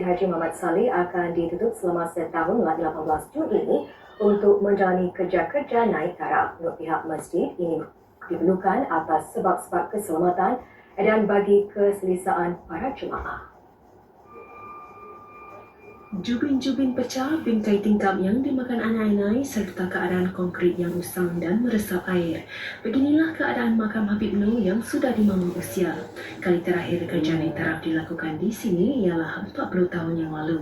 Haji Muhammad Saleh akan ditutup selama setahun mulai 18 Jun ini untuk menjalani kerja-kerja naik taraf. Menurut pihak masjid, ini diperlukan atas sebab-sebab keselamatan dan bagi keselesaan para jemaah. Jubin-jubin pecah, bingkai tingkap yang dimakan anai-anai serta keadaan konkrit yang usang dan meresap air. Beginilah keadaan makam Habib Noor yang sudah dimamang usia. Kali terakhir kerja naik taraf dilakukan di sini ialah 40 tahun yang lalu.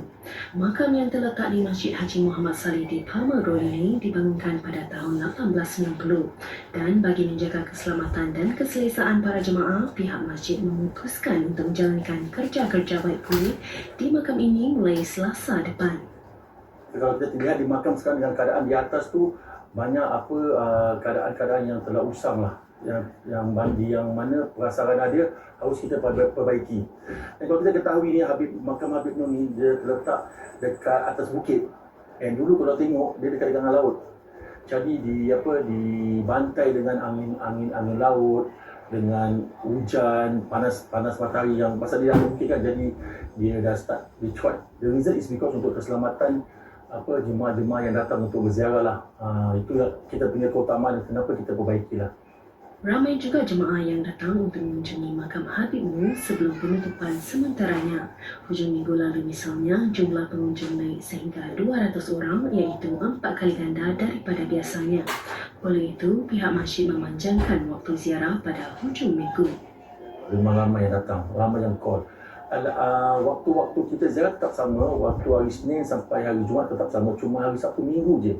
Makam yang terletak di Masjid Haji Muhammad Saleh di Palmer Road ini dibangunkan pada tahun 1890 dan bagi menjaga keselamatan dan keselesaan para jemaah, pihak masjid memutuskan untuk menjalankan kerja-kerja baik pulih di makam ini mulai Selasa depan. Kalau kita lihat di makam sekarang dengan keadaan di atas tu banyak keadaan-keadaan yang telah usang lah, yang mana prasaran dia harus kita perbaiki. Dan kalau kita ketahui ni makam Habib Noor ni dia terletak dekat atas bukit. Dan dulu kalau tengok dia dekat dengan laut. Jadi dibantai dengan angin laut, dengan hujan, panas matahari yang pasal dia mungkin kan, jadi dia dah start dicuat. The reason is because untuk keselamatan jemaah-jemaah yang datang untuk berziarah lah. Itulah kita punya keutamaan kenapa kita perbaikilah. Ramai juga jemaah yang datang untuk mengunjungi makam Habib Noor sebelum penutupan sementaranya. Hujung minggu lalu misalnya, jumlah pengunjung naik sehingga 200 orang, iaitu 4 kali ganda daripada biasanya. Oleh itu, pihak masjid memanjangkan waktu ziarah pada hujung minggu. Ramai yang datang, ramai yang call. Waktu-waktu kita ziarah tetap sama, waktu hari Senin sampai hari Jumaat tetap sama, cuma hari Sabtu Minggu je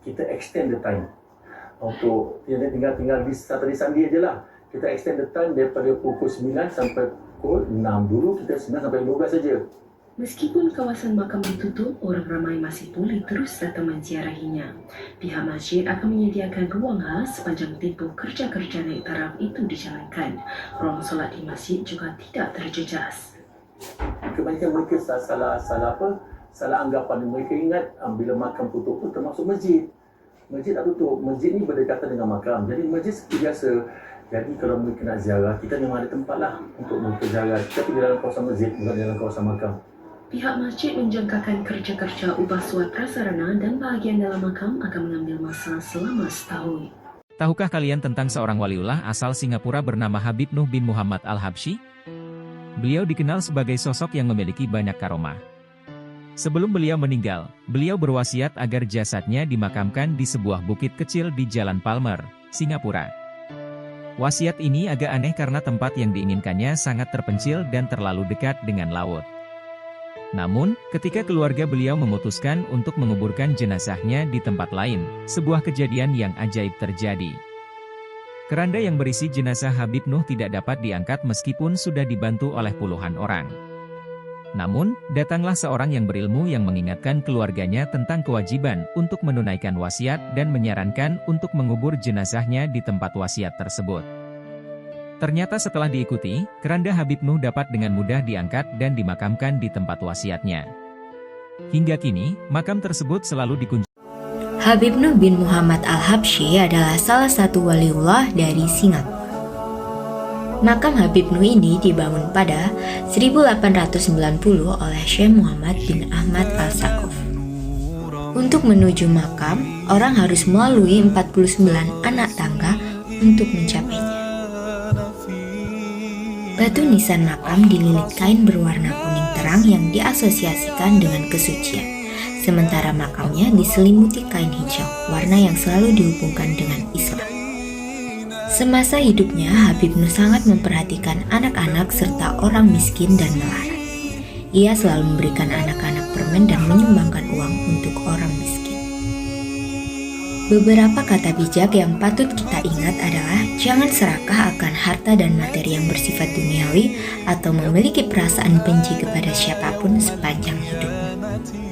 kita extend the time. Untuk tinggal di Saturday Sunday je lah. Kita extend the time daripada pukul 9 sampai pukul 6. Dulu kita 9 sampai 12 saja. Meskipun kawasan makam ditutup, orang ramai masih boleh terus datang menziarahinya. Pihak masjid akan menyediakan ruang khas sepanjang tempoh kerja-kerja naik taraf itu dijalankan. Ruang solat di masjid juga tidak terjejas. Kebanyakan mereka salah anggapan. Mereka ingat bila makam tutup pun termasuk masjid. Masjid tak tutup. Masjid ni berdekatan dengan makam. Jadi masjid seperti biasa. Jadi kalau mereka nak ziarah, kita memang ada tempat lah untuk mereka ziarah. Tapi di dalam kawasan masjid, bukan di dalam kawasan makam. Pihak masjid menjangkakan kerja-kerja ubah suat prasarana dan bahagian dalam makam akan mengambil masa selama setahun. Tahukah kalian tentang seorang waliullah asal Singapura bernama Habib Noor bin Muhammad Al-Habsyi? Beliau dikenal sebagai sosok yang memiliki banyak karomah. Sebelum beliau meninggal, beliau berwasiat agar jasadnya dimakamkan di sebuah bukit kecil di Jalan Palmer, Singapura. Wasiat ini agak aneh karena tempat yang diinginkannya sangat terpencil dan terlalu dekat dengan laut. Namun, ketika keluarga beliau memutuskan untuk menguburkan jenazahnya di tempat lain, sebuah kejadian yang ajaib terjadi. Keranda yang berisi jenazah Habib Noor tidak dapat diangkat meskipun sudah dibantu oleh puluhan orang. Namun, datanglah seorang yang berilmu yang mengingatkan keluarganya tentang kewajiban untuk menunaikan wasiat dan menyarankan untuk mengubur jenazahnya di tempat wasiat tersebut. Ternyata setelah diikuti, keranda Habib Noor dapat dengan mudah diangkat dan dimakamkan di tempat wasiatnya. Hingga kini, makam tersebut selalu dikunjungi. Habib Noor bin Muhammad Al-Habsyi adalah salah satu waliullah dari Singapura. Makam Habib Noor ini dibangun pada 1890 oleh Syekh Muhammad bin Ahmad Al-Saqaf. Untuk menuju makam, orang harus melalui 49 anak tangga untuk mencapainya. Batu nisan makam dililit kain berwarna kuning terang yang diasosiasikan dengan kesucian. Sementara makamnya diselimuti kain hijau, warna yang selalu dihubungkan dengan Islam. Semasa hidupnya, Habib Noor sangat memperhatikan anak-anak serta orang miskin dan melarat. Ia selalu memberikan anak-anak permen dan menyumbangkan uang untuk orang miskin. Beberapa kata bijak yang patut kita ingat adalah jangan serakah akan harta dan materi yang bersifat duniawi atau memiliki perasaan benci kepada siapapun sepanjang hidupmu.